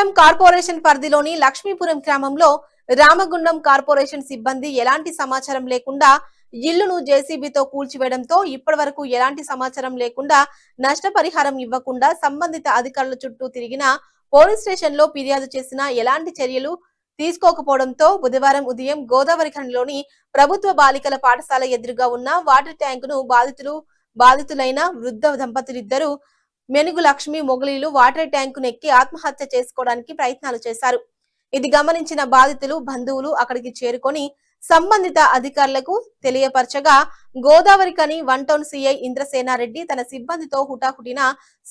పట్టణం కార్పొరేషన్ పరిధిలోని లక్ష్మీపురం గ్రామంలో రామగుండం కార్పొరేషన్ సిబ్బంది ఎలాంటి సమాచారం లేకుండా ఇల్లును జేసీబీతో కూల్చివేయడంతో ఇప్పటివరకు ఎలాంటి సమాచారం లేకుండా నష్టపరిహారం ఇవ్వకుండా సంబంధిత అధికారుల చుట్టూ తిరిగిన పోలీస్ స్టేషన్ లో ఫిర్యాదు చేసినా ఎలాంటి చర్యలు తీసుకోకపోవడంతో బుధవారం ఉదయం గోదావరిఖనిలోని ప్రభుత్వ బాలికల పాఠశాల ఎదురుగా ఉన్న వాటర్ ట్యాంకును బాధితులైన వృద్ధ దంపతులిద్దరూ మెనుగు లక్ష్మి మొగలీలు వాటర్ ట్యాంకు నెక్కి ఆత్మహత్య చేసుకోవడానికి ప్రయత్నాలు చేశారు. ఇది గమనించిన బాధితులు బంధువులు అక్కడికి చేరుకొని సంబంధిత అధికారులకు తెలియపరచగా గోదావరిఖని 1 టౌన్ సిఐ ఇంద్రసేనారెడ్డి తన సిబ్బందితో హుటాహుటిన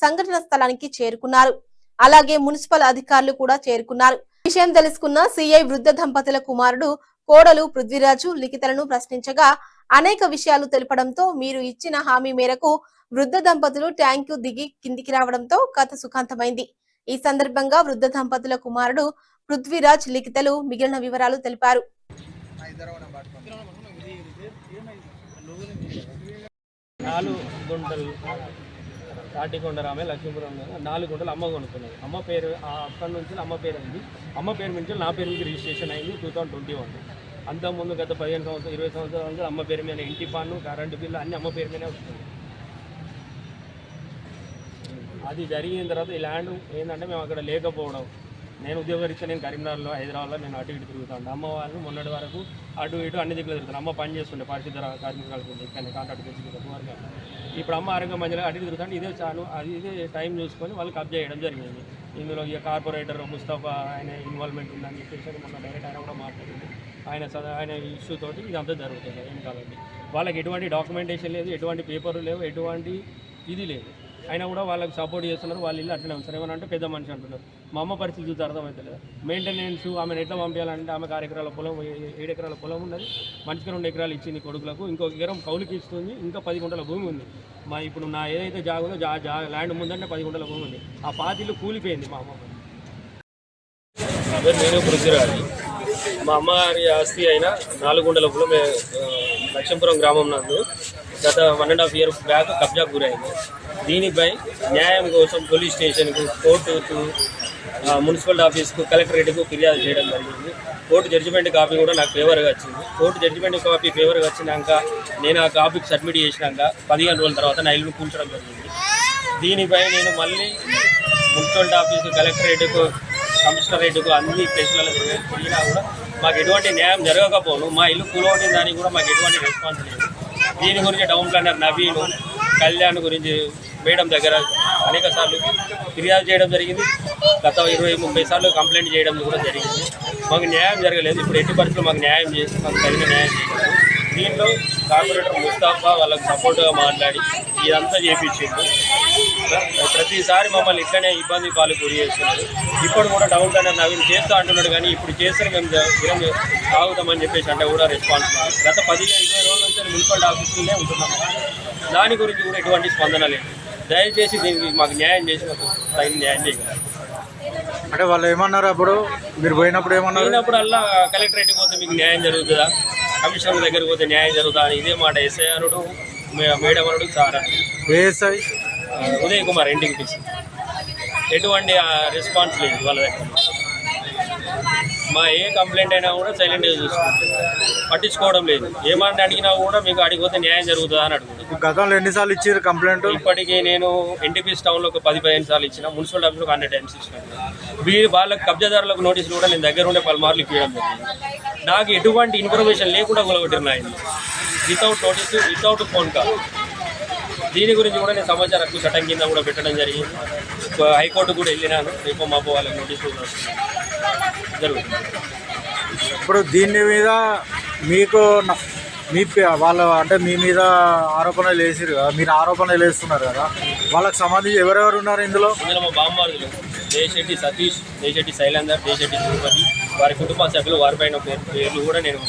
సంఘటన స్థలానికి చేరుకున్నారు. అలాగే మున్సిపల్ అధికారులు కూడా చేరుకున్నారు. విషయం తెలుసుకున్న సిఐ వృద్ధ దంపతుల కుమారుడు కోడలు పృథ్వీరాజు లిఖితలను ప్రశ్నించగా అనేక విషయాలు తెలపడంతో మీరు ఇచ్చిన హామీ మేరకు వృద్ధ దంపతులు ట్యాంకు దిగి కిందికి రావడంతో కథ సుఖాంతమైంది. ఈ సందర్భంగా వృద్ధ దంపతుల కుమారుడు పృథ్వీరాజ్ లిఖితలు మిగిలిన వివరాలు తెలిపారు. తాటికొండ రామే లక్ష్మీపురం 4 గుంటలు అమ్మ కొనుక్కున్నది. అమ్మ పేరు అక్కడి నుంచి అమ్మ పేరు అయింది. అమ్మ పేరు నుంచి నా పేరు మీద రిజిస్ట్రేషన్ అయింది 2021. అంతకుముందు గత 15 సంవత్సరాలు 20 సంవత్సరాల అమ్మ పేరు మీద ఇంటి పన్ను కరెంటు బిల్లు అన్ని అమ్మ పేరు మీదే వస్తుంది. అది జరిగిన తర్వాత ఈ ల్యాండ్ ఏంటంటే మేము అక్కడ లేకపోవడం, నేను ఉద్యోగరీత్యా నేను కరీంనగర్లో హైదరాబాద్లో నేను అటు ఇటు తిరుగుతాను. అమ్మ వాళ్ళు మొన్నటి వరకు అటు ఇటు అన్ని దిక్కులు తిరుగుతాను. అమ్మ పని చేస్తుండే పరిశుద్ధ కార్మికులకు ఇక్కడ కాంట్రాక్ట్ చేసి ఇప్పుడు అమ్మ ఆరోగ్యం మధ్యలో అటు తిరుగుతాను. ఇదే చాలు ఇదే టైం చూసుకొని వాళ్ళు కబ్జా చేయడం జరిగింది. ఇందులో ఇక కార్పొరేటర్ ముస్తఫా ఆయన ఇన్వాల్వ్మెంట్ ఉందని చెప్పేసి మొన్న డైరెక్ట్ ఆయన కూడా మాట్లాడింది. ఆయన ఇష్యూ తోటి ఇదంతా జరుగుతుంది. ఏం కాదండి, వాళ్ళకి ఎటువంటి డాక్యుమెంటేషన్ లేదు, ఎటువంటి పేపర్లు లేవు, ఎటువంటి ఇది లేదు. అయినా కూడా వాళ్ళకి సపోర్ట్ చేస్తున్నారు. వాళ్ళు ఇల్లు అట్లనే ఉంటారు. ఏమన్నా అంటే పెద్ద మనిషి అంటున్నారు. మా అమ్మ పరిస్థితి చూస్తే అర్థమవుతలేదు. మెయింటెనెన్స్ ఆమెను ఎట్లా పంపించాలంటే ఆమెకు 6 ఎకరాల పొలం 7 ఎకరాల పొలం ఉన్నది. మనిషికి 2 ఎకరాలు ఇచ్చింది కొడుకులకు, ఇంకొక ఎకరం కౌలుకి ఇస్తుంది, ఇంకా 10 గుంటల భూమి ఉంది. ఇప్పుడు నా ఏదైతే జాగ ఉందో ల్యాండ్ ముందంటే 10 గుంటల భూమి ఉంది. ఆ 5 ఇల్లు కూలిపోయింది. మా అమ్మ నేను పృథ్వీరాజు. మా అమ్మగారి ఆస్తి అయిన 4 గుంటల పొలం లక్ష్మీపురం గ్రామం నందు గత 1.5 ఇయర్స్ బ్యాక్ కబ్జాకు గురైంది. దీనిపై న్యాయం కోసం పోలీస్ స్టేషన్కు, కోర్టుకు, మున్సిపల్ ఆఫీస్కు, కలెక్టరేట్కు ఫిర్యాదు చేయడం జరిగింది. కోర్టు జడ్జిమెంట్ కాపీ కూడా నాకు ఫేవర్గా వచ్చింది. కోర్టు జడ్జిమెంట్ కాపీ ఫేవర్గా వచ్చినాక నేను ఆ కాపీకి సబ్మిట్ చేసినాక 15 రోజుల తర్వాత నా ఇల్లు కూల్చడం జరిగింది. దీనిపై నేను మళ్ళీ మున్సిపల్ ఆఫీసు, కలెక్టరేట్కు, కమిషనరేట్కు అన్ని ప్లేస్లలో తిరిగినా కూడా మాకు ఎటువంటి న్యాయం జరగకపోను. మా ఇల్లు కూలగొట్టిన దానికి కూడా మాకు ఎటువంటి రెస్పాన్స్ లేదు. దీని గురించి టౌన్ ప్లానర్ నవీన్, కళ్యాణ్ గురించి మేడం దగ్గర అనేక సార్లు ఫిర్యాదు చేయడం జరిగింది. గత 20-30 సార్లు కంప్లైంట్ చేయడం కూడా జరిగింది. మాకు న్యాయం జరగలేదు. ఇప్పుడు ఎట్టి పరిస్థితుల్లో మాకు న్యాయం చేసి మాకు తగిన న్యాయం చేయలేదు. దీంట్లో కార్పొరేటర్ ముస్తాఫా వాళ్ళకు సపోర్ట్గా మాట్లాడి ఇదంతా చేయించింది. ప్రతిసారి మమ్మల్ని ఇట్లనే ఇబ్బంది పాలు గురి చేస్తున్నారు. ఇప్పుడు కూడా టౌన్ ప్లానర్ నవీన్ చేస్తూ అంటున్నాడు, కానీ ఇప్పుడు చేస్తే మేము ఆగుతామని చెప్పేసి అంటే కూడా రెస్పాన్స్ లేదు. గత 15-20 రోజుల నుంచి మున్సిపల్ ఆఫీసులోనే ఉంటున్నాము. దాని గురించి కూడా ఎటువంటి స్పందన లేదు. దయచేసి దీనికి మాకు న్యాయం చేసి మాకు తగిన న్యాయం చేయగలరు. అంటే వాళ్ళు ఏమన్నారు అప్పుడు మీరు పోయినప్పుడు? పోయినప్పుడల్లా కలెక్టరేట్కి పోతే మీకు న్యాయం జరుగుతుందా, కమిషనర్ దగ్గరికి పోతే న్యాయం జరుగుతుందా అని ఇదే మాట ఎస్ఐ అనుడు, మేడం అనుడు, సార్ ఏఎస్ఐ ఉదయ్ కుమార్ ఇంటికి పిలిచి ఎటువంటి రెస్పాన్స్ లేదు వాళ్ళ దగ్గర. మా ఏ కంప్లైంట్ అయినా కూడా సైలెంట్గా చూసుకుంటాం, పట్టించుకోవడం లేదు. ఏమన్నా అడిగినా కూడా మీకు అడిగిపోతే న్యాయం జరుగుతుందా అని అడుగుతుంది. గతంలో ఎన్నిసార్లు ఇచ్చారు కంప్లైంట్? ఇప్పటికీ నేను ఎన్టీపీఎస్ టౌన్లో ఒక 10-15 సార్లు ఇచ్చిన, మున్సిపల్ ఆఫీస్లో 100 టైమ్స్ ఇచ్చిన. వాళ్ళకి కబ్జాదారులకు నోటీసులు కూడా నేను దగ్గర ఉండే పలుమార్లు ఇవ్వడం జరిగింది. నాకు ఎటువంటి ఇన్ఫర్మేషన్ లేకుండా కూలగొట్టినాయి, without notice, without phone call. దీని గురించి కూడా నేను సమాచార హక్కు చట్టం కింద కూడా పెట్టడం జరిగింది. హైకోర్టు కూడా వెళ్ళినాను. రేపు మాపు వాళ్ళకి నోటీసులు జరుగుతుంది. ఇప్పుడు దీని మీద మీకు వాళ్ళు అంటే మీ మీద ఆరోపణలు వేసారు కదా, మీరు ఆరోపణలు వేస్తున్నారు కదా, వాళ్ళకి సంబంధించి ఎవరెవరు ఉన్నారు ఇందులో? మా బామ్మారులు దేశెట్టి సతీష్, దేశెట్టి శైలేందర్, దేశెట్టి తిరుపతి, వారి కుటుంబ సభ్యులు, వారిపైన పేర్లు కూడా నేను